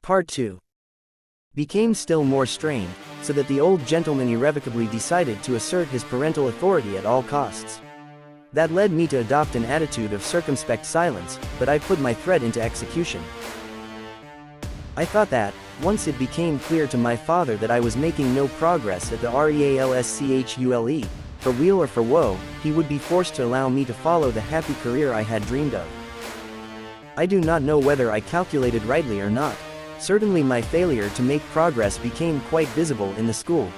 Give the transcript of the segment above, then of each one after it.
Part 2 became still more strained, so that the old gentleman irrevocably decided to assert his parental authority at all costs. That led me to adopt an attitude of circumspect silence, but I put my threat into execution. I thought that, once it became clear to my father that I was making no progress at the REALSCHULE, for weal or for woe, he would be forced to allow me to follow the happy career I had dreamed of. I do not know whether I calculated rightly or not. Certainly my failure to make progress became quite visible in the school.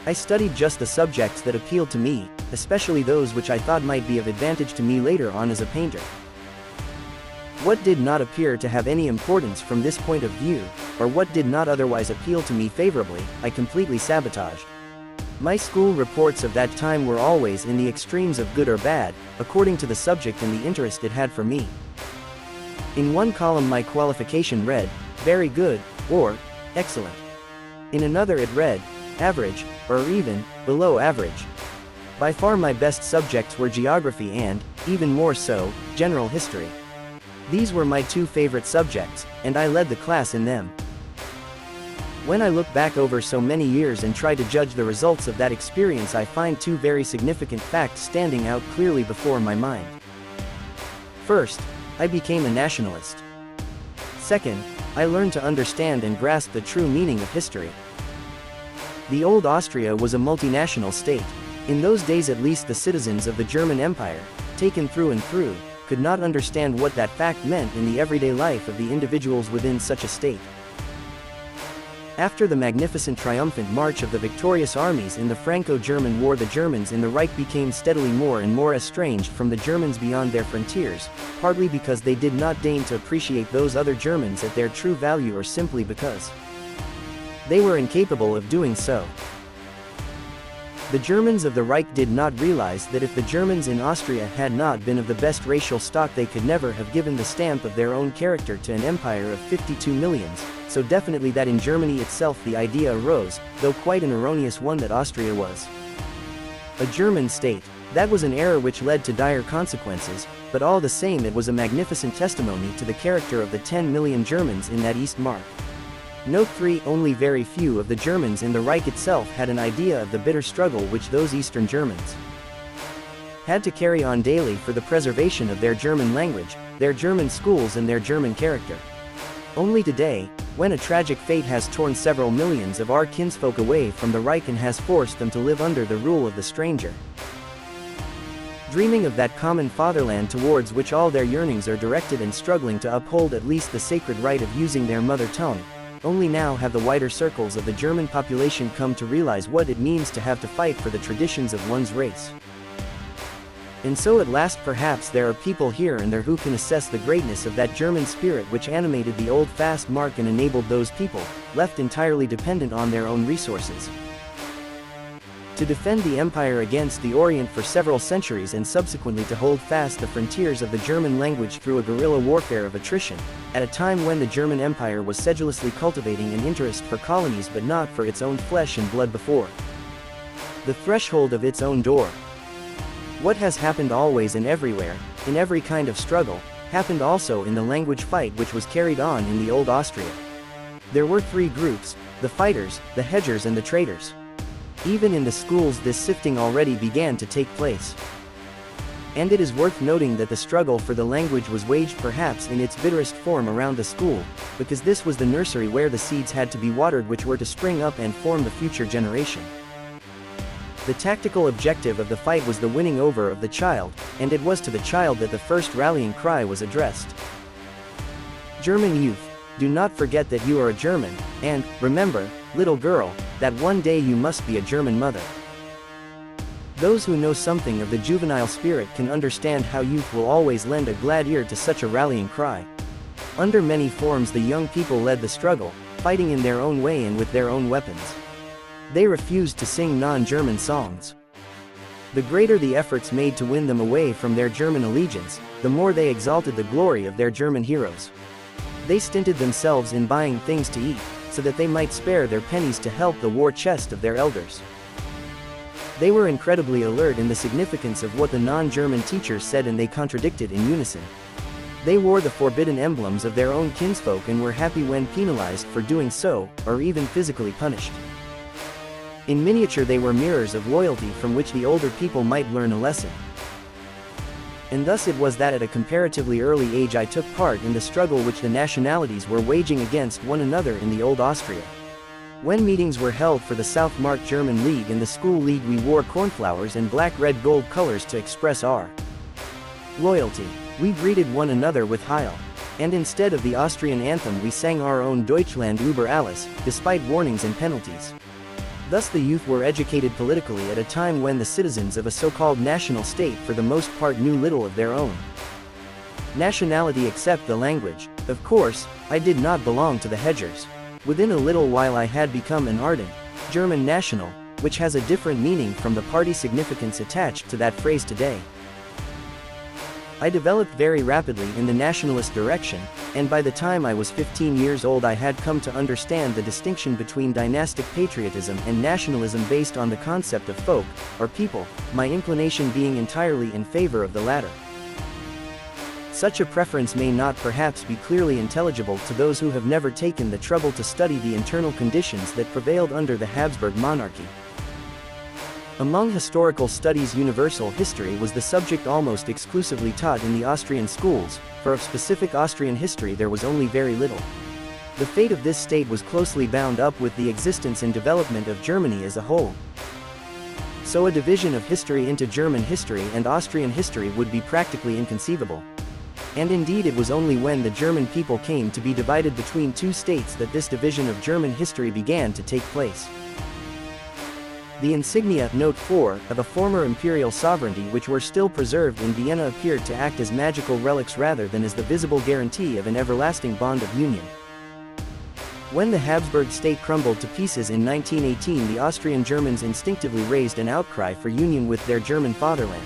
I studied just the subjects that appealed to me, especially those which I thought might be of advantage to me later on as a painter. What did not appear to have any importance from this point of view, or what did not otherwise appeal to me favorably, I completely sabotaged. My school reports of that time were always in the extremes of good or bad, according to the subject and the interest it had for me. In one column my qualification read, very good, or excellent. In another it read, average, or even, below average. By far my best subjects were geography and, even more so, general history. These were my two favorite subjects, and I led the class in them. When I look back over so many years and try to judge the results of that experience, I find two very significant facts standing out clearly before my mind. First, I became a nationalist. Second, I learned to understand and grasp the true meaning of history. The old Austria was a multinational state. In those days at least the citizens of the German Empire, taken through and through, could not understand what that fact meant in the everyday life of the individuals within such a state. After the magnificent triumphant march of the victorious armies in the Franco-German War, the Germans in the Reich became steadily more and more estranged from the Germans beyond their frontiers, partly because they did not deign to appreciate those other Germans at their true value, or simply because they were incapable of doing so. The Germans of the Reich did not realize that if the Germans in Austria had not been of the best racial stock, they could never have given the stamp of their own character to an empire of 52 millions, so definitely that in Germany itself the idea arose, though quite an erroneous one, that Austria was a German state. That was an error which led to dire consequences, but all the same it was a magnificent testimony to the character of the 10 million Germans in that East Mark. Note 3. Only very few of the Germans in the Reich itself had an idea of the bitter struggle which those Eastern Germans had to carry on daily for the preservation of their German language, their German schools and their German character. Only today, when a tragic fate has torn several millions of our kinsfolk away from the Reich and has forced them to live under the rule of the stranger, dreaming of that common fatherland towards which all their yearnings are directed and struggling to uphold at least the sacred right of using their mother tongue, only now have the wider circles of the German population come to realize what it means to have to fight for the traditions of one's race. And so at last perhaps there are people here and there who can assess the greatness of that German spirit which animated the old fast Mark and enabled those people, left entirely dependent on their own resources, to defend the empire against the Orient for several centuries and subsequently to hold fast the frontiers of the German language through a guerrilla warfare of attrition, at a time when the German Empire was sedulously cultivating an interest for colonies but not for its own flesh and blood before the threshold of its own door. What has happened always and everywhere, in every kind of struggle, happened also in the language fight which was carried on in the old Austria. There were three groups: the fighters, the hedgers and the traders. Even in the schools this sifting already began to take place. And it is worth noting that the struggle for the language was waged perhaps in its bitterest form around the school, because this was the nursery where the seeds had to be watered which were to spring up and form the future generation. The tactical objective of the fight was the winning over of the child, and it was to the child that the first rallying cry was addressed. German youth, do not forget that you are a German, and, remember, little girl, that one day you must be a German mother. Those who know something of the juvenile spirit can understand how youth will always lend a glad ear to such a rallying cry. Under many forms the young people led the struggle, fighting in their own way and with their own weapons. They refused to sing non-German songs. The greater the efforts made to win them away from their German allegiance, the more they exalted the glory of their German heroes. They stinted themselves in buying things to eat, so that they might spare their pennies to help the war chest of their elders. They were incredibly alert in the significance of what the non-German teachers said, and they contradicted in unison. They wore the forbidden emblems of their own kinsfolk and were happy when penalized for doing so, or even physically punished. In miniature, they were mirrors of loyalty from which the older people might learn a lesson. And thus it was that at a comparatively early age I took part in the struggle which the nationalities were waging against one another in the old Austria. When meetings were held for the South-Mark German League and the School League, we wore cornflowers and black-red-gold colors to express our loyalty. We greeted one another with Heil. And instead of the Austrian anthem we sang our own Deutschland über alles, despite warnings and penalties. Thus the youth were educated politically at a time when the citizens of a so-called national state for the most part knew little of their own nationality except the language. Of course, I did not belong to the hedgers. Within a little while I had become an ardent German national, which has a different meaning from the party significance attached to that phrase today. I developed very rapidly in the nationalist direction, and by the time I was 15 years old I had come to understand the distinction between dynastic patriotism and nationalism based on the concept of folk, or people, my inclination being entirely in favor of the latter. Such a preference may not perhaps be clearly intelligible to those who have never taken the trouble to study the internal conditions that prevailed under the Habsburg monarchy. Among historical studies, universal history was the subject almost exclusively taught in the Austrian schools, for of specific Austrian history there was only very little. The fate of this state was closely bound up with the existence and development of Germany as a whole. So a division of history into German history and Austrian history would be practically inconceivable. And indeed it was only when the German people came to be divided between two states that this division of German history began to take place. The insignia, note 4, of a former imperial sovereignty which were still preserved in Vienna appeared to act as magical relics rather than as the visible guarantee of an everlasting bond of union. When the Habsburg state crumbled to pieces in 1918, the Austrian Germans instinctively raised an outcry for union with their German fatherland.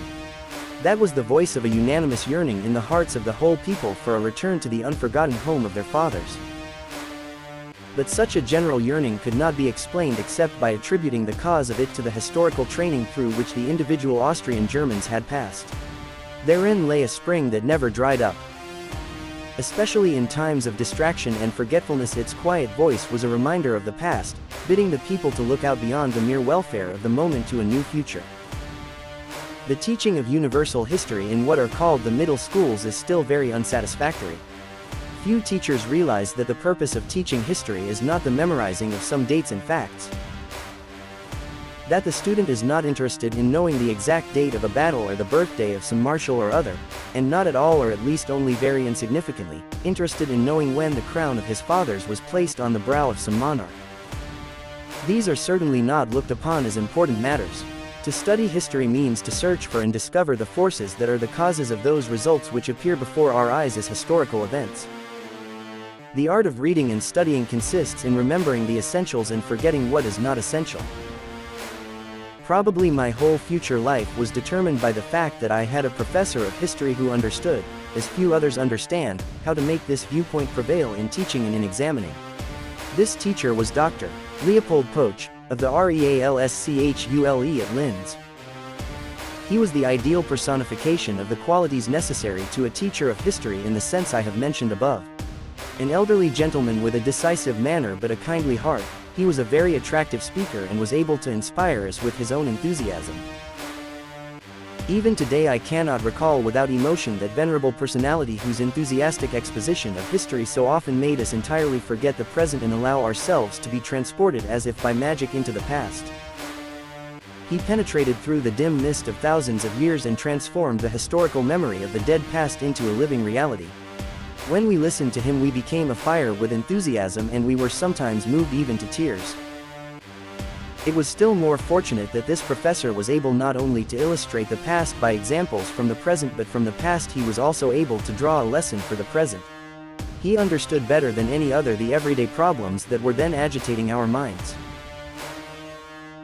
That was the voice of a unanimous yearning in the hearts of the whole people for a return to the unforgotten home of their fathers. But such a general yearning could not be explained except by attributing the cause of it to the historical training through which the individual Austrian Germans had passed. Therein lay a spring that never dried up. Especially in times of distraction and forgetfulness, its quiet voice was a reminder of the past, bidding the people to look out beyond the mere welfare of the moment to a new future. The teaching of universal history in what are called the middle schools is still very unsatisfactory. Few teachers realize that the purpose of teaching history is not the memorizing of some dates and facts. That the student is not interested in knowing the exact date of a battle or the birthday of some marshal or other, and not at all, or at least only very insignificantly, interested in knowing when the crown of his fathers was placed on the brow of some monarch. These are certainly not looked upon as important matters. To study history means to search for and discover the forces that are the causes of those results which appear before our eyes as historical events. The art of reading and studying consists in remembering the essentials and forgetting what is not essential. Probably my whole future life was determined by the fact that I had a professor of history who understood, as few others understand, how to make this viewpoint prevail in teaching and in examining. This teacher was Dr. Leopold Poch, of the REALSCHULE at Linz. He was the ideal personification of the qualities necessary to a teacher of history in the sense I have mentioned above. An elderly gentleman with a decisive manner but a kindly heart, he was a very attractive speaker and was able to inspire us with his own enthusiasm. Even today I cannot recall without emotion that venerable personality whose enthusiastic exposition of history so often made us entirely forget the present and allow ourselves to be transported as if by magic into the past. He penetrated through the dim mist of thousands of years and transformed the historical memory of the dead past into a living reality. When we listened to him we became afire with enthusiasm and we were sometimes moved even to tears. It was still more fortunate that this professor was able not only to illustrate the past by examples from the present, but from the past he was also able to draw a lesson for the present. He understood better than any other the everyday problems that were then agitating our minds.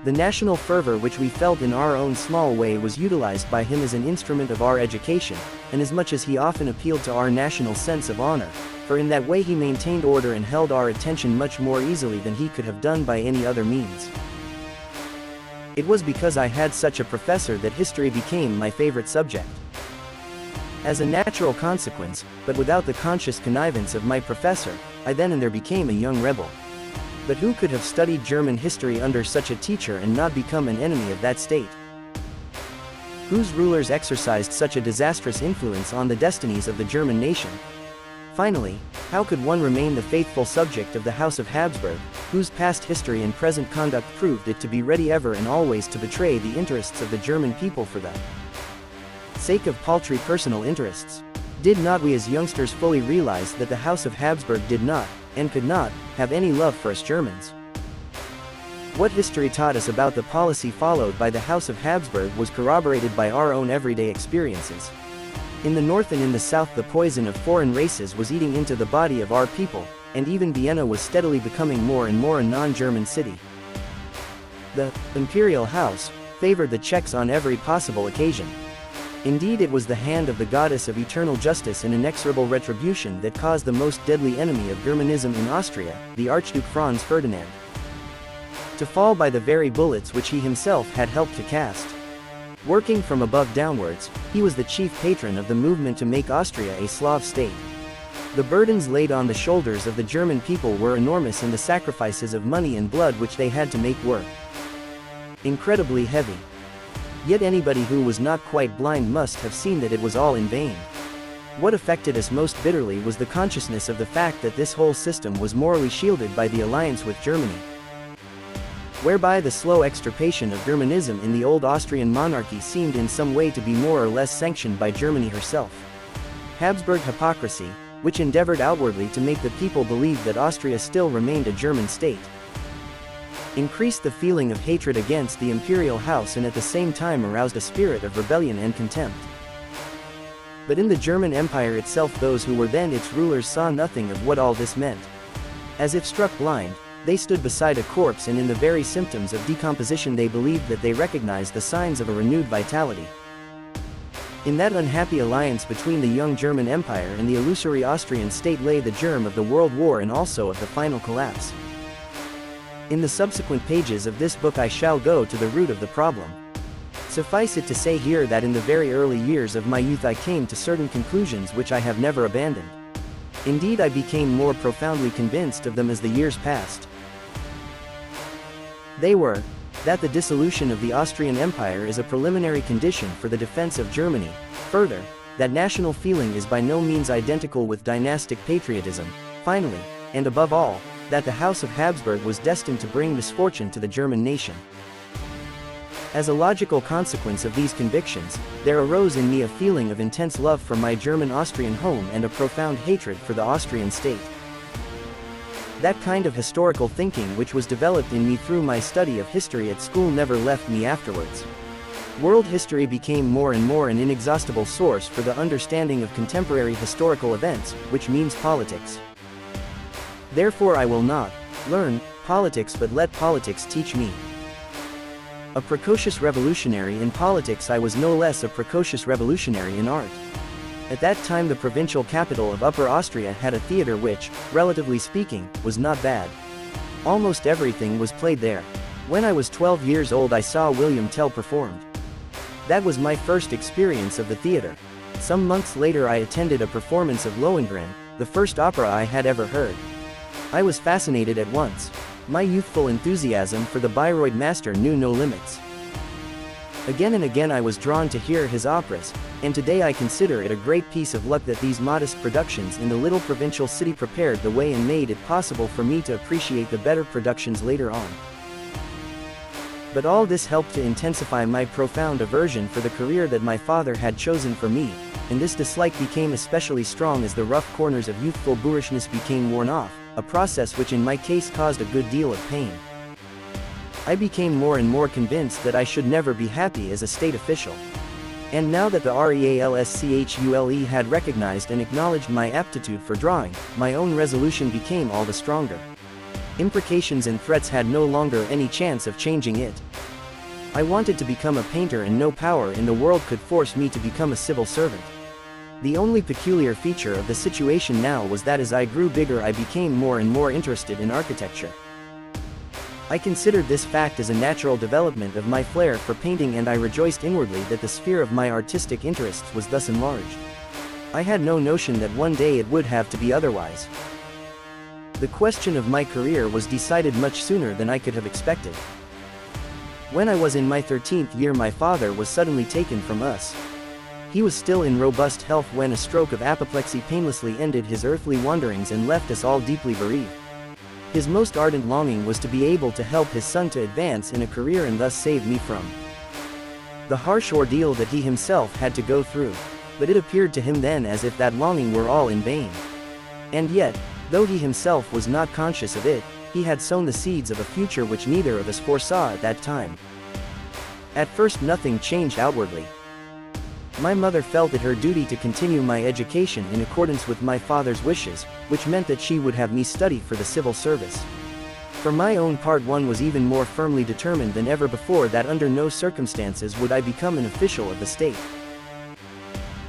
The national fervor which we felt in our own small way was utilized by him as an instrument of our education, and as much as he often appealed to our national sense of honor, for in that way he maintained order and held our attention much more easily than he could have done by any other means. It was because I had such a professor that history became my favorite subject. As a natural consequence, but without the conscious connivance of my professor, I then and there became a young rebel. But who could have studied German history under such a teacher and not become an enemy of that state? Whose rulers exercised such a disastrous influence on the destinies of the German nation? Finally, how could one remain the faithful subject of the House of Habsburg, whose past history and present conduct proved it to be ready ever and always to betray the interests of the German people for the sake of paltry personal interests? Did not we as youngsters fully realize that the House of Habsburg did not, and could not, have any love for us Germans? What history taught us about the policy followed by the House of Habsburg was corroborated by our own everyday experiences. In the north and in the south the poison of foreign races was eating into the body of our people, and even Vienna was steadily becoming more and more a non-German city. The imperial house favored the Czechs on every possible occasion. Indeed, it was the hand of the goddess of eternal justice and inexorable retribution that caused the most deadly enemy of Germanism in Austria, the Archduke Franz Ferdinand, to fall by the very bullets which he himself had helped to cast. Working from above downwards, he was the chief patron of the movement to make Austria a Slav state. The burdens laid on the shoulders of the German people were enormous, and the sacrifices of money and blood which they had to make were incredibly heavy. Yet anybody who was not quite blind must have seen that it was all in vain. What affected us most bitterly was the consciousness of the fact that this whole system was morally shielded by the alliance with Germany, whereby the slow extirpation of Germanism in the old Austrian monarchy seemed in some way to be more or less sanctioned by Germany herself. Habsburg hypocrisy, which endeavored outwardly to make the people believe that Austria still remained a German state, increased the feeling of hatred against the imperial house and at the same time aroused a spirit of rebellion and contempt. But in the German Empire itself those who were then its rulers saw nothing of what all this meant. As if struck blind, they stood beside a corpse, and in the very symptoms of decomposition they believed that they recognized the signs of a renewed vitality. In that unhappy alliance between the young German Empire and the illusory Austrian state lay the germ of the World War and also of the final collapse. In the subsequent pages of this book I shall go to the root of the problem. Suffice it to say here that in the very early years of my youth I came to certain conclusions which I have never abandoned. Indeed, I became more profoundly convinced of them as the years passed. They were, that the dissolution of the Austrian Empire is a preliminary condition for the defense of Germany. Further, that national feeling is by no means identical with dynastic patriotism. Finally, and above all, that the House of Habsburg was destined to bring misfortune to the German nation. As a logical consequence of these convictions, there arose in me a feeling of intense love for my German-Austrian home and a profound hatred for the Austrian state. That kind of historical thinking which was developed in me through my study of history at school never left me afterwards. World history became more and more an inexhaustible source for the understanding of contemporary historical events, which means politics. Therefore I will not learn politics but let politics teach me. A precocious revolutionary in politics, I was no less a precocious revolutionary in art. At that time the provincial capital of Upper Austria had a theater which, relatively speaking, was not bad. Almost everything was played there. When I was 12 years old I saw William Tell performed. That was my first experience of the theater. Some months later I attended a performance of Lohengrin, the first opera I had ever heard. I was fascinated at once. My youthful enthusiasm for the Bayreuth master knew no limits. Again and again I was drawn to hear his operas, and today I consider it a great piece of luck that these modest productions in the little provincial city prepared the way and made it possible for me to appreciate the better productions later on. But all this helped to intensify my profound aversion for the career that my father had chosen for me, and this dislike became especially strong as the rough corners of youthful boorishness became worn off, a process which in my case caused a good deal of pain. I became more and more convinced that I should never be happy as a state official. And now that the REALSCHULE had recognized and acknowledged my aptitude for drawing, my own resolution became all the stronger. Imprecations and threats had no longer any chance of changing it. I wanted to become a painter, and no power in the world could force me to become a civil servant. The only peculiar feature of the situation now was that as I grew bigger I became more and more interested in architecture. I considered this fact as a natural development of my flair for painting, and I rejoiced inwardly that the sphere of my artistic interests was thus enlarged. I had no notion that one day it would have to be otherwise. The question of my career was decided much sooner than I could have expected. When I was in my 13th year, my father was suddenly taken from us. He was still in robust health when a stroke of apoplexy painlessly ended his earthly wanderings and left us all deeply bereaved. His most ardent longing was to be able to help his son to advance in a career and thus save me from the harsh ordeal that he himself had to go through. But it appeared to him then as if that longing were all in vain. And yet, though he himself was not conscious of it, he had sown the seeds of a future which neither of us foresaw at that time. At first nothing changed outwardly. My mother felt it her duty to continue my education in accordance with my father's wishes, which meant that she would have me study for the civil service. For my own part, one was even more firmly determined than ever before that under no circumstances would I become an official of the state.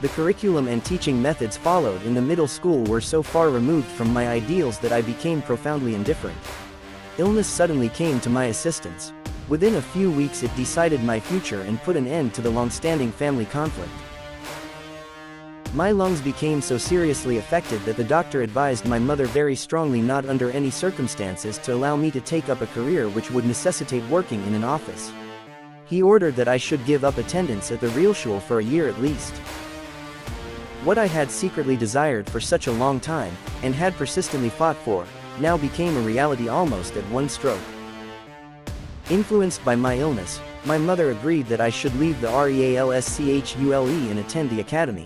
The curriculum and teaching methods followed in the middle school were so far removed from my ideals that I became profoundly indifferent. Illness suddenly came to my assistance. Within a few weeks it decided my future and put an end to the long-standing family conflict. My lungs became so seriously affected that the doctor advised my mother very strongly not under any circumstances to allow me to take up a career which would necessitate working in an office. He ordered that I should give up attendance at the Realschule for a year at least. What I had secretly desired for such a long time, and had persistently fought for, now became a reality almost at one stroke. Influenced by my illness, my mother agreed that I should leave the REALSCHULE and attend the academy.